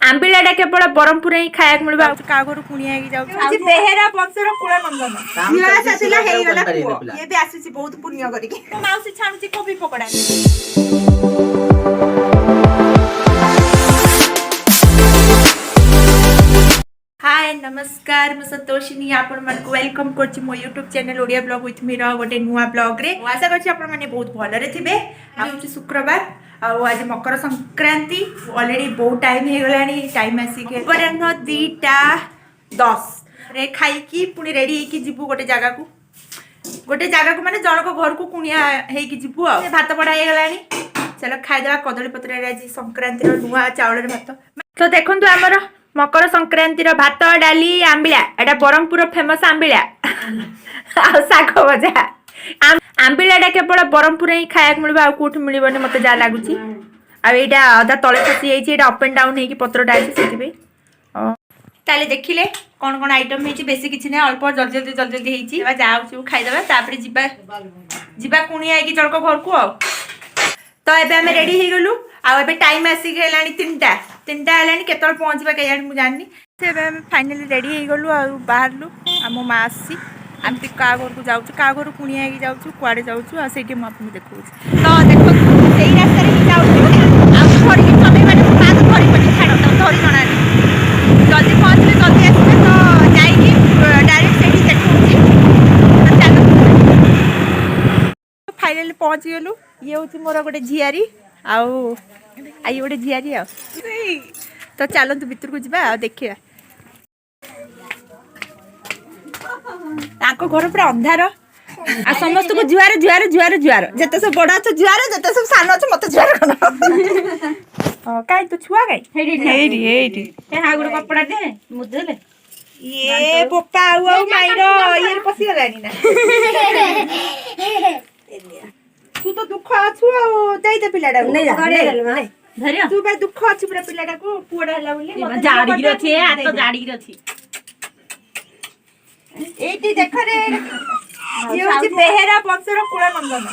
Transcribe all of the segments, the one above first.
आंबिलाटा केवल ब्रह्मपुर ही खाया मिलबा का घर कुणिया की जाउ बेहेरा वंशर कुल नंदन झियो आसातिला हेगला पुओ ये भी आसी बहुत पुण्य करिके माउसी छाणुची कोबी पकोड़ा हाय नमस्कार मु संतोषिनी आपण मन को वेलकम करछि मो YouTube channel Odia blog with me रो गोटे नुवा ब्लॉग रे आशा करछि आपण माने बहुत भलो रे थिबे आज शुक्रवार आज मकर संक्रांति ऑलरेडी बहुत टाइम हे गलानी टाइम आसी के परन 2:10 रे खाई की पुनी रेडी हे की जिबु गोटे जगह को माने जण को घर को कुनिया हे की जिबु आ भात पड़ा हे गलानी चलो खाई देबा कदली पत्र रे आज संक्रांति रो नुवा चावल रे भात तो देखंतु हमर मकर संक्रांति भात डाली आंबिला एटा ब्रह्मपुर फेमस आंबिला आ साग भजा आंबिलाटा केवल ब्रह्मपुर ही खाया मिलबा आ कोठ मिलबनी मते जा लागुची आ एटा अदा तळे खसी हेची एटा अप एंड डाउन हे की पत्रटा आसी सेतिबे ताले देखिले कोन कोन आइटम हेची बेसी किछि नै अल्प जल्दी हेची बा जाउछु खाइ देबा तापरे जिबा कुणी आइ की जळको घर को तो एबे हमें रेडी हे गेलु आ एबे टाइम आसी गेलानी 3टा हेलानी केतल पहुंचबा के जानि मु जाननी से एबे हम फाइनली रेडी हे गेलु आ बाहरलु आ मो मा आसी हम ती का घर को जाउछु का घर कुणी आइ की जाउछु कुआडे जाउछु आ सेठी म आपन देखु तो देखो सेही रास्ता रे जाउछु आ थोड़ी के समय माने पास थोड़ी पनी छाडो तो थोड़ी जणा जल्दी पहुंचले जल्दी आसीबे तो जाई की डायरेक्ट सेठी देखुची तो चलो फाइनली पहुंच गेलु ये हूँ मोर गोटे झियारी आई गोटे झियारी आ तो चलतु भितर को जा देखिया घर पूरा अंधार आ समस्त को जुआर जुआर जुआर जुआर जते सब बड़ा छ जुआर जते सब सानो छ मते जुआर कनो काई तो छुआ काई हेडी ए हा गुड कपड़ा दे मुदेले ये पोपा आउ माइरो ये पसी गलानी ना तू तो दुख आछु आ दे दे पिलाडा नै जा धरियो तू बे दुख आछु पूरा पिलाडा को पुडा हला बोली जाडी गिरो छे आ तो जाडी गिरो छी एटी देख रे ये होची बेहेरा वंशर कुल नंदन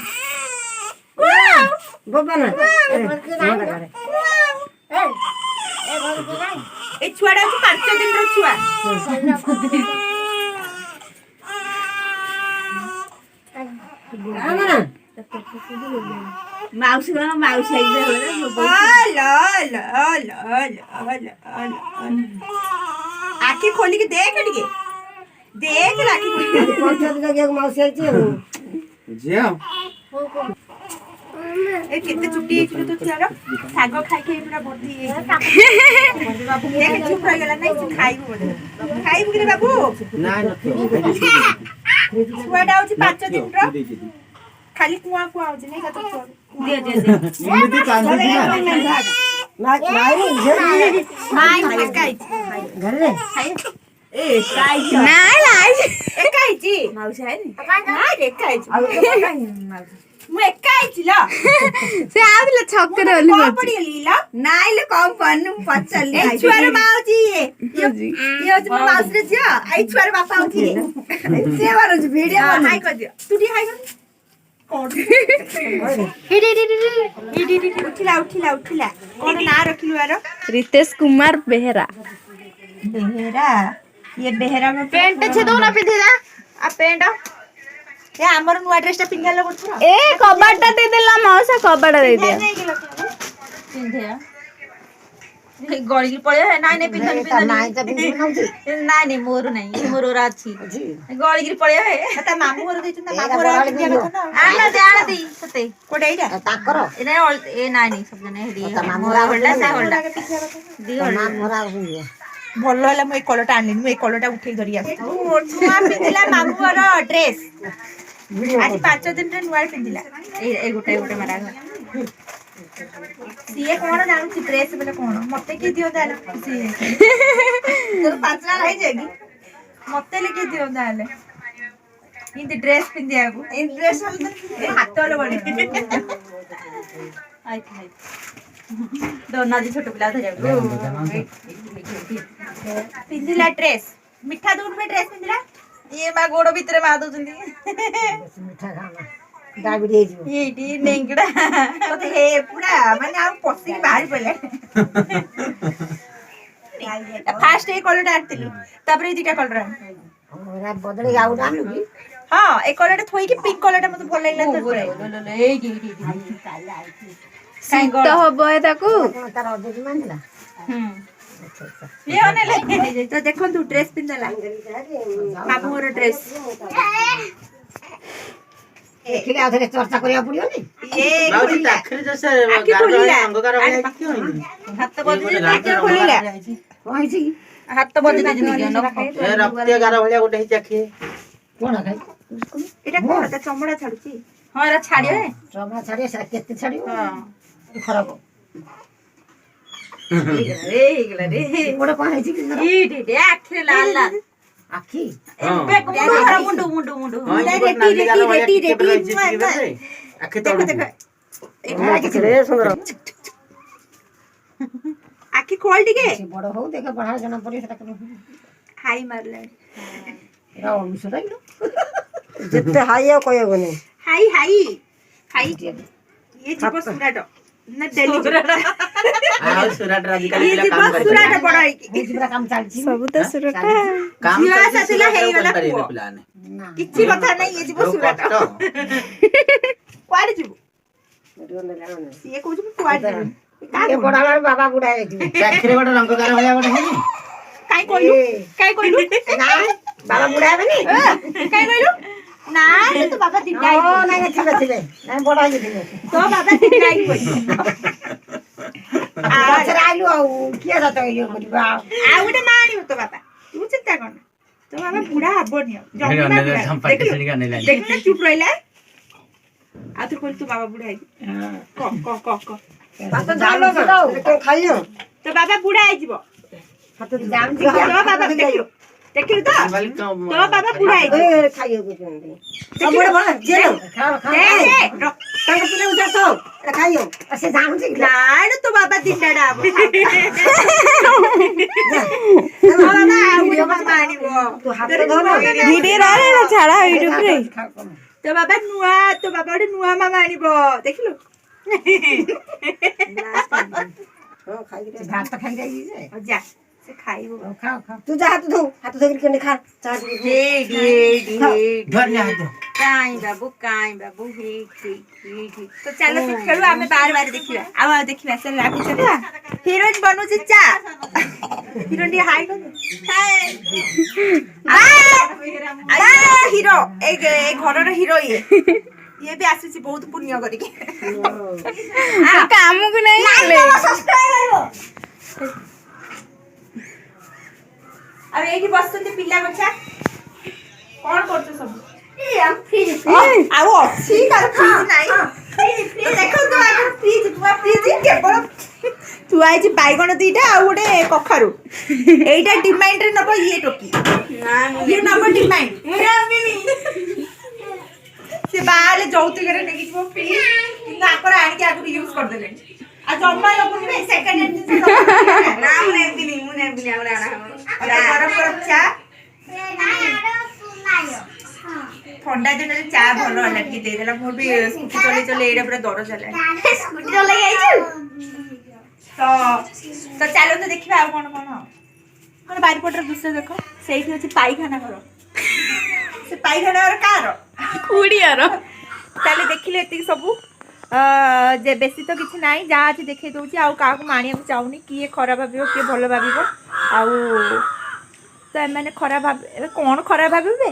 बबना ए छुआडा 5 दिन रो छुआ माउस आखी खोली के देख लाखी ए केते चुटी हेछि तो छियारो साग खाइ खाइ पूरा भर्ती हे बाबू देख चुप रह गेला नै खाइबु कि रे बाबू ना छुआडा होछि 5 दिन रो खाली कुआ होछि नै का तो दे एमती कांदी ना माई काई घर रे ए काई ना ए काई जी माउसी है ना रे काई आ माउसी मु एकाई छिला से आबिले छक्कर ओली पड़ी लीला नाइले कम पन्नु पचली आई छुआर माउजी ये होछि मो माउसी रे छिया आई छुआर बापा होछि से वाला वीडियो हाय कर दियो तुडी हाय कर उठिला कौन ना रखिलु यार रितेश कुमार बेहेरा ये बेहेरा में पेंट छे दो ना पिंधी जा आ पेंट ये हमर नुवा ड्रेस ता पिंगाला करछ ए कबाटा दे देला मौसा कबाटा दे दिया पिंधिया गळी की पळे है नाइ पिंधन नाइ त पिंधन नाइ मोर नाही मोर राछि गळी की पळे है ता मामू घर दैछ ना मामू घर पिंधिया कथा ना आना दे सते कोडे एटा ताकर ए नाइ सब जने हेडी मामू होल्डा सा होल्डा दी होल्डा मामू रा हुई भलो हला मैं कलरटा आनली मैं कलरटा उठे धरि आसी नुवा पिंधिला मामू घर ड्रेस आज 5 दिन रे नुवा पिंधिला ए गोटे मारा सीए कोन जानू ड्रेस बोले कोन मते की दियो दाला तोर पाचला रही जागी मते लेके दियो दाले इंदी ड्रेस पिंदिया को इन ड्रेस ए हाथ वाले बड़ी आई दोना जी छोटे पिला धरे पिंदिला ड्रेस मिठा दूध में ड्रेस पिंदिला ये मा गोड़ भीतर मा दोचंदी मिठा खाना डायबिटीज एटी नेंगड़ा तो हे पूरा माने आ पसी बाहर पले फास्ट ए कलर आनतिलु तापर ए दिटा कलर आन ओरा बदले आउ आनु की हां ए कलर थोई की पिंक कलर मते भल लागला तो ए ଶୀତ ହବ ଏ ତାକୁ तार अदे मानला ये ओने ले तो देखंतु ड्रेस पिंदला बाबू मोर ड्रेस एखिले आधे चर्चा करिया पड़ियो नि ये बाबूजी टाखरे जैसे गार अंगकार होया कि होइनी हाथ बजे टाके खोलिला होई छी हाथ बजे दिन ए रक्तिया गार भलिया गोटे ही चाखे कोना खाई एटा कोन ता चमड़ा छाडुची हां एरा छाडियो चमड़ा छाडियो से केते छाडियो हां खराब एगला रे मोडे कोन है छी ई दे आखरे लाल लाल आखी बे मुंडू मुंडू मुंडू रेटी आखे तो देखो रे सुंदर आखी खोल टिके बड़ हो देखे बढ़ा जना पड़ी सेटा कर हाई मारले एरा मिसो लागलो जत्ते हाई कोय बने हाई हाई हाई ये जीव सुराट ना डेली आ सुराट राजी काली ये काम जीव सुराट बड़ है की बुझबरा काम चलछि ସବୁ ତ ସୁରଟା काम झियो साथिला हेइगला पिलाने किछि कथा नै ये जीव सुराट क्वाड जीव ये कहू छी क्वाड ये बड़ा बाबा बुढ़ा है चाखरे गोटे रंगकार भलिया गोटे हेनी काय कहलु ना बाबा बुढ़ा है बनी काय कहलु ना तो बाबा दिंडा ओ नहीं ठीक है नहीं बड़ा है ठीक तो बाबा दिंडा ही कोई आछर आलू आउ किया जात यो करबा आ उटे मानी तो बाबा तू चिंता करना तो बाबा बुढ़ा हबनी जम्मा देख चुप रहिला आ तो कहल तू बाबा बुढ़ा है क बात जानो तो खाइयो तो बाबा बुढ़ा है जीवो हाथ तो जाम तो बाबा देखियो तो बाबा बुढ़ा है ए खाइयो कुछ सब बड़े बड़ा जे खा खा तंग पिले उधर तो खाइयो ऐसे जाम छी लाड तो बाबा दिंडाडा बाबा आउ मानिबो तू हाथ धो ना ଭିଡିଓ ରେ ନା ଛାଡା ୟୁଟ୍ୟୁବ ରେ तो बाबा गोटे नुआ मामा आनिबो देखिलो हां खाइ भात तो खाइ जाई जे जा से खाइबो खा खा तू जा हाथ धो के खा चाह धन्यवाद काई बाबू हे तो चलो से खेलु हमें बार देखिबा आ देखिबा से लागु छ ना हीरोइन बनु छी चा हीरोइन दी हाय कर हाय आ हीरो ए घर रो हीरो ये भी आसी छी बहुत पुण्य करी के କାମ କୁ ନାହିଁ अरे एठी बसते पिल्ला बच्चा कौन करते सब ए हम फ्रिज आउ अछि कार फ्रिज नाही तो देखो तो आगर फ्रिज केवल तू आई छी बाइगण दीटा आ गोटे कखारू एटा डिमांड रे नबो ये टोकी ना ये नबो डिमांड मुरा मिनी से बाले जौती करे नेकी छो फ्रिज किंतु आकर आनी के आगु यूज कर देले आ जम्मा लोग ने सेकंड हैंड ना मुने बिनी हमरा ना गरम गरम चा ठंडा दिन में चा भलो लगी दे देला मोर भी स्कूटी चले चले एडा पूरा दर चले स्कूटी चले आइछु तो चलो तो देखिबा आ कोन कोन बारीपटर दूसरे देखो सेठी अछि पाइखाना घर से पाइखाना घर कार କୁଡିଆର ताले देखिले एति सब जे बेसी तो किछि नाही जा अछि देखै दउची आ काकू मानिया को चाउनी किए खराब भाबियो किए भलो भाबियो आउ तो एमाने खराब भाब कोन खराब भाबिबे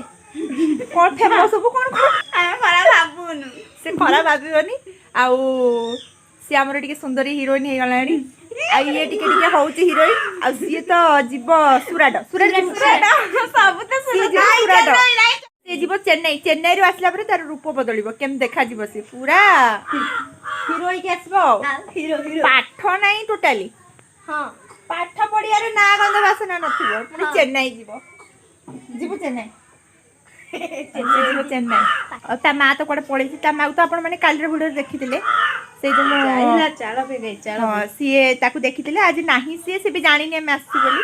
कोन फेमस सब कोन खराब भाबुनु से खराब भाबियोनी आउ से हमर टिके सुंदरी हीरोइन हे गलानी आ ये टिके होउची हीरोइन आ सिए तो जीव सुराड सब तो सुराड से जीव चेन्नई रो आसला परे तार रूप बदलिबो केम देखा जीव से पूरा हीरो के आसबो हीरो पाठ नाही टोटली हां पाठ पढिया रे ना गंध वासना नथिबो पुनी चेन्नई जीव चेन्नई चेन्नई ता मा तो कोड पळै ता मा तो आपण माने काल रे वीडियो देखिथिले से जो आइला चाळ पे गई चाळ हां सीए ताकू देखिथिले आज नाही से भी जानि ने आसी बोली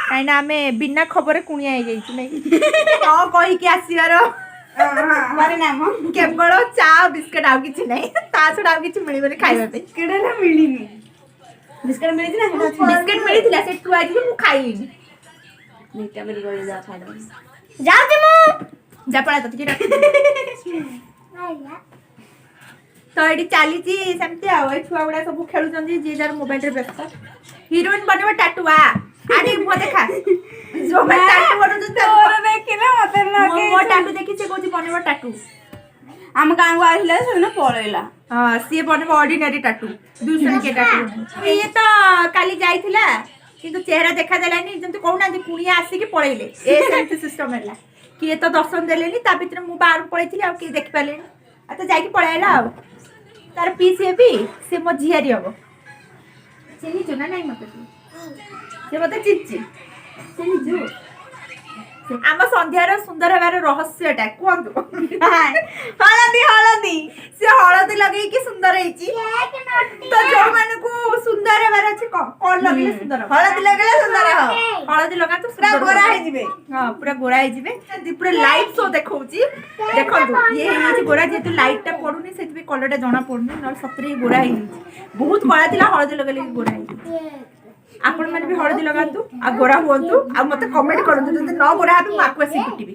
काइना हमें बिना खबर कुणिया हे जाई छु नै हां कहि के आसीवार मारे नाम केवल चा बिस्किट आउ किछि नै ता छडा आउ किछि मिलिबे खाइबा पे केडेला मिलिनी ବିସ୍କୁଟ ମିଳିଛି ନା ବିସ୍କିଟ୍ ମିଳିଥିଲା ସେ ଥୁଆ ହେଇଛି ମୁଁ ଖାଇଲିନି। ଯାଉଛି ମୁଁ ଯା ପଳା ତ ଟିକେ ତ ଏଠି ଚାଲିଛି ସେମିତି ଆଉ ଏଇ ଛୁଆ ଗୁଡା ସବୁ ଖେଳୁଛନ୍ତି ଯିଏ ଯାର ମୋବାଇଲରେ ବ୍ୟସ୍ତ। ହିରୋଇନ ବନେଇବ ଟାଟୁ ଆରେ ମୁହଁ ଦେଖା ଯୋଉମାନେ ଟାଟୁ ବନଉଛନ୍ତି ତୋର ଦେଖିଲେ ମତେ ମୋ ଟାଟୁ ଦେଖି ସେ କହୁଛି ବନେଇବ ଟାଟୁ। ଆମ ଗାଁକୁ ଆସିଲେ ସେଦିନ ପଳେଇଲା। ହଁ ସିଏ ବନେଇବ ଅର୍ଡିନାରୀ ଟାଟୁ 200 କେ ଟାଟୁ। ଇଏ ତ କାଲି ଯାଇଥିଲା କିନ୍ତୁ ଚେହେରା ଦେଖାଦେଲାନି ଯେମିତି କହୁନାହାନ୍ତି କୁଣିଆ ଆସିକି ପଳେଇଲେ ଏ ସେମିତି ସିଷ୍ଟମ ହେଲା। କିଏ ତ ଦର୍ଶନ ଦେଲେନି ତା ଭିତରେ ମୁଁ ବାହାରକୁ ପଳେଇଥିଲି ଆଉ କିଏ ଦେଖିପାରିଲେନି ଆଉ ତ ଯାଇକି ପଳେଇଲା ଆଉ। ତାର ପିସ୍ ହେବି ସେ ମୋ ଝିଆରୀ ହବ। ଚିହ୍ନିଛୁ ନା ନାଇଁ ମତେ ସେ ମତେ ଚିହ୍ନିଛି ଚିହ୍ନିଛୁ। ଆମ ସନ୍ଧ୍ୟାର ସୁନ୍ଦର ହେବାର ରହସ୍ୟଟା କୁହନ୍ତୁ। ହଳଦୀ ହଳଦୀ ସେ ହଳଦୀ ଲଗେଇକି ସୁନ୍ଦର ହେଇଛି। ତ ଯୋଉମାନଙ୍କୁ ସୁନ୍ଦର ହେବାର ଅଛି କଣ ଲଗେଇଲେ ସୁନ୍ଦର ହବ? ହଳଦୀ ଲଗେଇଲେ ସୁନ୍ଦର ହବ। ହଳଦୀ ଲଗାନ୍ତୁ ପୁରା ସୁନ୍ଦର ଗୋରା ହବ। ହେଇଯିବେ। ହଁ ପୁରା ଗୋରା ହେଇଯିବେ। ପୁରା ଲାଇଟ୍ ଶୋ ଦେଖଉଛି ଦେଖନ୍ତୁ ଇଏ ହେଇଯାଇଛି ଗୋରା ଯେହେତୁ ଲାଇଟ୍ ଟା ପଡୁନି ସେଥିପାଇଁ କଲର ଟା ଜଣା ପଡୁନି ନହେଲେ ସତରେ ଗୋରା ହେଇଯାଇଛି। ବହୁତ କଳା ଥିଲା ହଳଦୀ ଲଗେଇଲେ ଗୋରା ହେଇଯାଇଛି। ଆପଣ ମାନେ ବି ହଳଦୀ ଲଗାନ୍ତୁ ଆଉ ଗୋରା ହୁଅନ୍ତୁ ଆଉ ମତେ କମେଣ୍ଟ କରନ୍ତୁ ଯଦି ନ ଗୋରା ହେବେ ମୁଁ ଆକୁ ଆସିକି ପିଟିବି।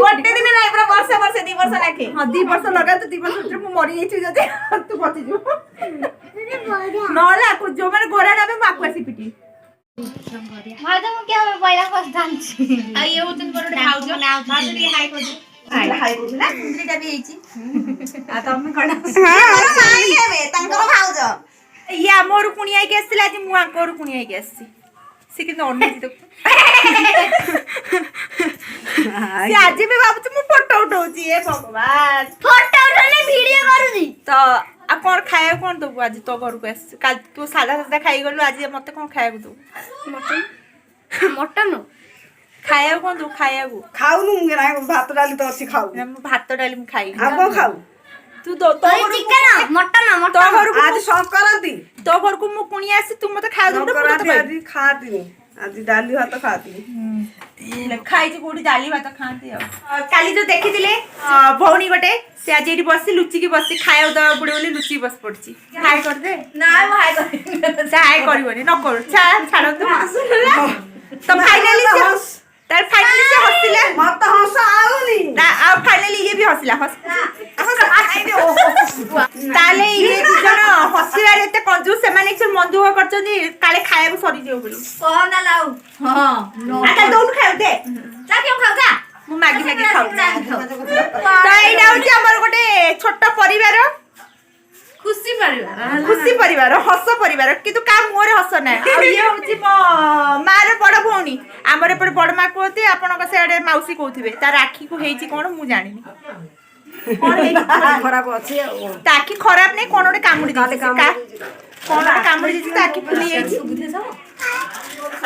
ଗୋଟେ ଦିନ ନାଇଁ ପୁରା ବର୍ଷେ 2 ବର୍ଷ ଲାଗେ। ହଁ 2 ବର୍ଷ ଲଗାନ୍ତୁ 2 ବର୍ଷ ଭିତରେ ମୁଁ ମରିଯାଇଛି ଯଦି ତୁ ବଞ୍ଚିଯିବୁ ନହେଲେ ଆକୁ ଯୋଉମାନେ ଗୋରା ନେବେ ମୁଁ ଆକୁ ଆସିକି ପିଟିବି। ଭାଉଜ ମୁଁ କିଏ ପଇଲା ଫାଷ୍ଟ ଜାଣିଛି ଆଉ ଇଏ ହଉଛନ୍ତି ମୋର ଗୋଟେ ଭାଉଜ ଭାଉଜ ଟିକେ ହାଇ କରିଦେ। ହାଇ କରୁଥିଲା ସୁନ୍ଦରୀଟା ବି ହେଇଛି। ଆଉ ତମେ କଣ ତାଙ୍କର ଭାଉଜ ଇଏ ଆମ ଘରୁ କୁଣିଆ ହେଇକି ଆସିଥିଲା ଆଜି ମୁଁ ଆଙ୍କ ଘରୁ କୁଣିଆ ହେଇକି ଆସିଛି। ସେ କିନ୍ତୁ ଅନେଇଛି ତାକୁ ସେ ଆଜି ବି ଭାବୁଛି ମୁଁ ଫଟୋ ଉଠଉଛି ଏ ଭଗବାନ ଫଟୋ ଉଠେଇଲେ ଭିଡିଓ କରୁଛି। ତ ଆଉ କଣ ଖାଇବାକୁ କଣ ଦବୁ ଆଜି ତୋ ଘରକୁ ଆସିଛୁ କାଲି ତୁ ସାଧା ସାଧା ଖାଇଗଲୁ ଆଜି ମତେ କଣ ଖାଇବାକୁ ଦବୁ? ମଟନ ଖାଇବାକୁ କଣ ଦବୁ ଖାଇବାକୁ? ଖାଉନୁ ଭାତ ଡାଲି ତ ଅଛି ଖାଉ। ନା, ମୁଁ ଭାତ ଡାଲି ମୁଁ ଖାଇବି। ଆଉ କଣ ଖାଉ? ତୁ ତୋ ଘରକୁ ଚିକେନ ମଟନ ତୋ ମଟନ ଘରକୁ ଆଜି ସଂକ୍ରାନ୍ତି ତୋ ଘରକୁ ମୁଁ କୁଣିଆ ଆସି ତୁ ମତେ ଖାଇବାକୁ ଦବୁ ନା ମୁଁ ତତେ ଆଜି ଖାଆତିନି ଆଜି ଡାଲି ଭାତ ଖାଆତିନି। ଲେଖା ହେଇଛି କୋଉଠି ଡାଲି ଭାତ ଖାଆନ୍ତି ଆଉ। କାଲି ଯୋଉ ଦେଖିଥିଲେ ଭଉଣୀ ଗୋଟେ ସେ ଆଜି ଏଠି ବସି ଲୁଚିକି ବସି ଖାଇବାକୁ ଦେବାକୁ ପଡିବ ବୋଲି ଲୁଚିକି ବସି ପଡିଛି। ହାଇ କରିଦେ ନା ମୁଁ ହାଇ କରିବି। ସେ ହାଇ କରିବନି ନ କରୁ ଛାଡନ୍ତୁ ତ ଫାଇନାଲି ତାର ଫାଇନାଲି ସେ ହସିଲା ମତେ ହସ ଆଉନି। ଆଉ ଫାଇନାଲି ଇଏ ବି ହସିଲା ତାହେଲେ ଇଏ ଦି ଜଣ ହସିବାରେ ଏତେ କଞ୍ଜୁସ ସେମାନେ କିଛି ମନ ଦୁଃଖ କରିଛନ୍ତି କାଳେ ଖାଇବାକୁ ସରିଯିବ ବୋଲି। କହନା ଲାଉ ଦଉନୁ ଖାଇବୁ ଦେ ମୁଁ ମାଗି ମାଗି ଖାଉଛି। ତ ଏଇଟା ହଉଛି ଆମର ଗୋଟେ ଛୋଟ ପରିବାର ଖୁସି ପରିବାର ଖୁସି ପରିବାର ହସ ପରିବାର କିନ୍ତୁ କାହା ମୁହଁରେ ହସ ନାହିଁ। ଆଉ ଇଏ ହଉଛି ମୋ ମାର ବଡ ଭଉଣୀ ଆମର ଏପଟେ ବଡ ମା କୁହନ୍ତି ଆପଣଙ୍କ ସେଆଡେ ମାଉସୀ କହୁଥିବେ ତାର ଆଖିକୁ ହେଇଛି କଣ ମୁଁ ଜାଣିନି କଣ ହେଇଛି ଖରାପ ଅଛି ଆଉ ତା ଆଖି ଖରାପ ନାହିଁ କଣ ଗୋଟେ କାମୁଡି ଦେଇଛି କଣ ଗୋଟେ କାମୁଡି ଦେଇଛି ତା ଆଖି ଫୁଲି ଯାଇଛି।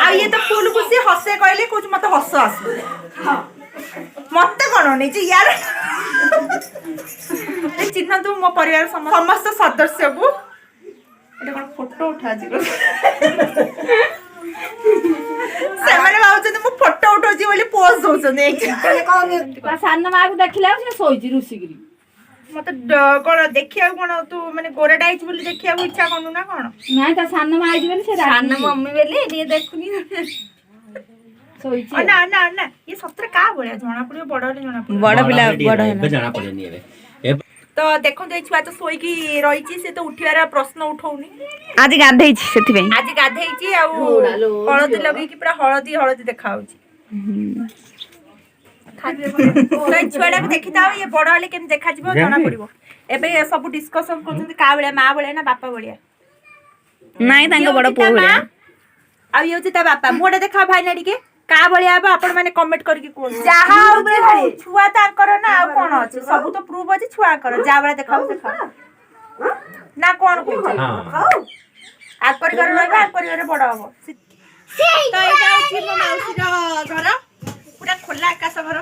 ଆଉ ଇଏ ତ ଫୁଲ ଖୁସି ହସେ କହିଲେ କହୁଛି ମତେ ହସ ଆସୁ ମତେ କଣ ନେଇଛି ୟାର ଚିହ୍ନନ୍ତୁ ମୋ ପରିବାର ସମସ୍ତ ସଦସ୍ୟକୁ ଏଟା କଣ ଫଟୋ ଉଠାଯିବ ସେମାନେ ଭାବୁଛନ୍ତି ମୁଁ ଫଟୋ ଉଠଉଛି ବୋଲି ପୋଜ ଦଉଛନ୍ତି। ସାନ ମାକୁ ଦେଖିଲା ସେ ଶୋଇଛି ରୁଷିକିରି। ମତେ କଣ ଦେଖିବାକୁ କଣ ତୁ ମାନେ ଗୋରାଟା ହେଇଛି ବୋଲି ଦେଖିବାକୁ ଇଚ୍ଛା କରୁନୁ ନା କଣ? ନାଇଁ ତା ସାନ ମା ହେଇଛି ବୋଲି ସେ ସାନ ମମି ବୋଲି ଟିକେ ଦେଖୁନି ଶୋଇଛି। ନା ନା ନା ଇଏ ସତରେ କାହା ଭଳିଆ ଜଣା ପଡିବ ବଡ ହେଲେ ଜଣା ପଡିବ। ବଡ ପିଲା ବଡ ଏବେ ଜଣା ପଡେନି ଏବେ ତ ଦେଖନ୍ତୁ ଏଇ ଛୁଆ ତ ଶୋଇକି ରହିଛି ସେ ତ ଉଠିବାର ପ୍ରଶ୍ନ ଉଠଉନି। ଆଜି ଗାଧେଇଛି ସେଥିପାଇଁ ଆଜି ଗାଧେଇଛି ଆଉ ହଳଦୀ ଲଗେଇକି ପୁରା ହଳଦୀ ହଳଦୀ ଦେଖା ହଉଛି। ଛୁଆଟାକୁ ଦେଖିଥାଉ ଇଏ ବଡ ହେଲେ କେମିତି ଦେଖାଯିବ ଜଣା ପଡିବ। ଏବେ ସବୁ ଡିସ୍କସନ କରୁଛନ୍ତି କାହା ଭଳିଆ ମା ଭଳିଆ ନା ବାପା ଭଳିଆ। ନାଇଁ ତାଙ୍କ ବଡ ପୁଅ ଭଳିଆ। ଆଉ ଇଏ ହଉଛି ତା ବାପା ମୁହଁଟା ଦେଖା ଭାଇନା ଟିକେ କାହା ଭଳିଆ ହବ ଆପଣ ମାନେ କମେଣ୍ଟ କରିକି କୁହନ୍ତୁ। ଯାହା ହଉଛି ହଉ ଛୁଆ ତାଙ୍କର ନା ଆଉ କଣ ଅଛି ସବୁ ତ ପ୍ରୁଫ ଅଛି ଛୁଆଙ୍କର ଯାହା ଭଳିଆ ଦେଖାଉ ଦେଖାଉ ନା କଣ କହୁଛ ଆକରିବାର ରହିବ ଆକରିବାରେ ବଡ ହବ। ତ ଏଇଟା ହଉଛି ମୋ ମାଉସୀର ଘର ପୁରା ଖୋଲା ଆକାଶ ଘର।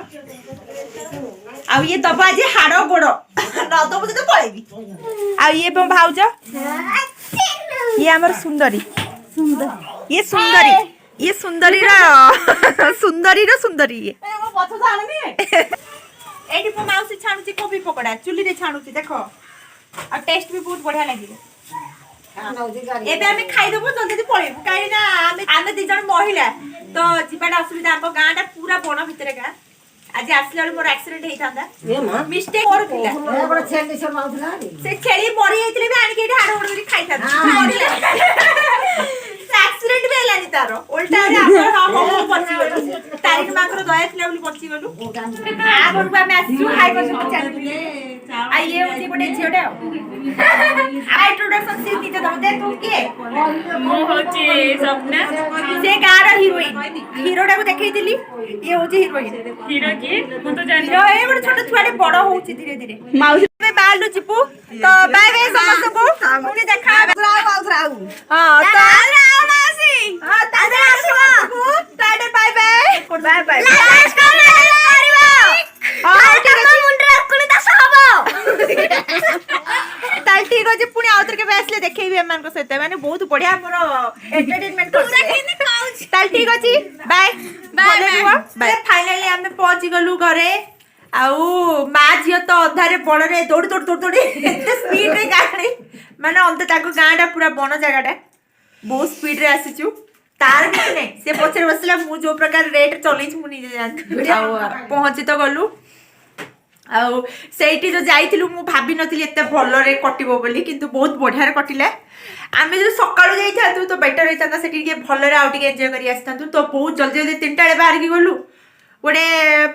ଆଉ ଇଏ ଦବ ଆଜି ହାଡ ଗୋଡ ନ ଦବୁ ଯଦି ପଳେଇବି। ଆଉ ଇଏ ମୋ ଭାଉଜ ଇଏ ଆମର ସୁନ୍ଦରୀ ଇଏ ସୁନ୍ଦରୀ ଇଏ ସୁନ୍ଦରୀର ସୁନ୍ଦରୀ ଇଏ ଏଇଠି ମୋ ମାଉସୀ ଛାଣୁଛି କୋବି ପକୋଡା ଚୁଲିରେ ଛାଣୁଛି ଦେଖ और टेस्ट भी बहुत बढ़िया लगे गाड़ी एबे आमे खाइदेबो जल्दी पळेबो काई ना आमे दी जण महिला तो जीवाटा असुविधा हम गाँटा पूरा बण भितर गाँ आज आसला मोर एक्सीडेंट हेई थांदा ए मां मिस्टेक मोर थिला ए बड़ छेली सब आउथला से छेली मरी जाइतले भी आनी के हाड़ होड़ करी खाइ थांदा एक्सीडेंट भी हेलानी तारो उल्टा रे आपण हम बची गलु तारिक माकर दया थिला बोली बची गलु आ बरु आमे आसु हाय कर चली आ ये होची गोटे झियोटा आ इंट्रोडक्शन से निते दम दे तू के ମୁଁ ହଉଛି ସ୍ୱପ୍ନା से गार हीरोइन हीरोटा को देखै दिली ये होची हीरोइन ହିରୋ କିଏ ମୁଁ ତ ଜାଣିନି हीरो ए बड़ छोट छुआडे बड़ होची धीरे धीरे माउसी में बालू चिपू तो बाय बाय समस्त को पुनी देखा आउथरा हां तो आओ मासी हां ताजे आसो ताडे bye bye bye bye last comment करबो हां ठीक है मुंडे रखुनी त सहबो ताल ठीक अछि पुनी आउतर के बैसले देखैबी एमान को सहित माने बहुत बढ़िया मोर एंटरटेनमेंट कर ताल ठीक अछि बाय बाय फाइनली हम पहुंची गलु घरे आउ मा झियो तो अधारे बड़रे दौड़ दौड़ दौड़ दौड़ी एते स्पीड रे गाड़ी माने अंत ताको गाँटा पूरा बण जगाटा बहुत स्पीड रे आसीचु तार भी नहीं से पछरे बसला मु जो प्रकार रेट चलै छु मु निजे जानत आउ पहुंची तो गलु आउ सेठी जो जाइथिलु मु भाबी नथिली एते भलो रे कटिबो बोली किंतु बहुत बढ़िया रे कटिला आमे जो सकाळु जाई थातु तो बेटर होई थाता सेठी के भलो रे आउट के एन्जॉय करी आस्तांतु तो बहुत जल्दी जल्दी 3टा रे बाहर की गलु गोटे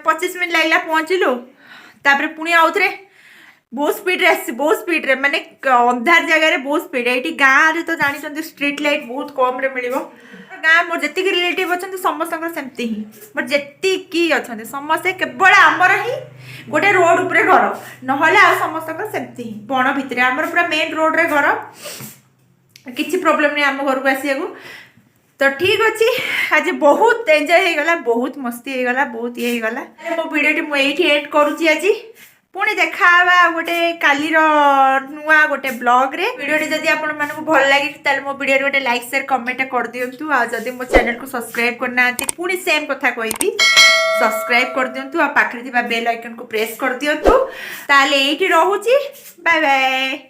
25 मिनिट लागला पहुंचिलु तापर पुणी आउथरे बहुत स्पीड रे माने अंधार जगह रे बहुत स्पीड एठी गाँ रे तो जानि चंदी स्ट्रीट लाइट बहुत कम रे मिलिबो गाँ मोर जति के रिलेटिव अछन समस्त सेमती ही मोर जति की अछन समस्त केवल आमर ही गोटे रोड ऊपर घर नहले आ समस्त सेमती ही बण भितर आमर पूरा मेन रोड रे घर किछि प्रॉब्लम नहीं आम घर को आसिया को तो ठीक अच्छी आज बहुत एंजॉय हो गला बहुत मस्ती हो गला बहुत ये हो गला मो वीडियो मुझे एंड करुच्ची आज पुणी देखा गोटे कालीर नुआ गोटे ब्लॉग रे वीडियो जदि आपण मानकु भल लागी ताले मो वीडियो गोटे लाइक शेयर कमेंट कर दियंतु आ जदि मो चैनल को सब्सक्राइब करना पुणी सेम कथा कहबी सब्सक्राइब कर दियंतु आ पाखरे थिबा बेल आइकन को प्रेस कर दियंतु ताले एठी रहूची बाय बाय।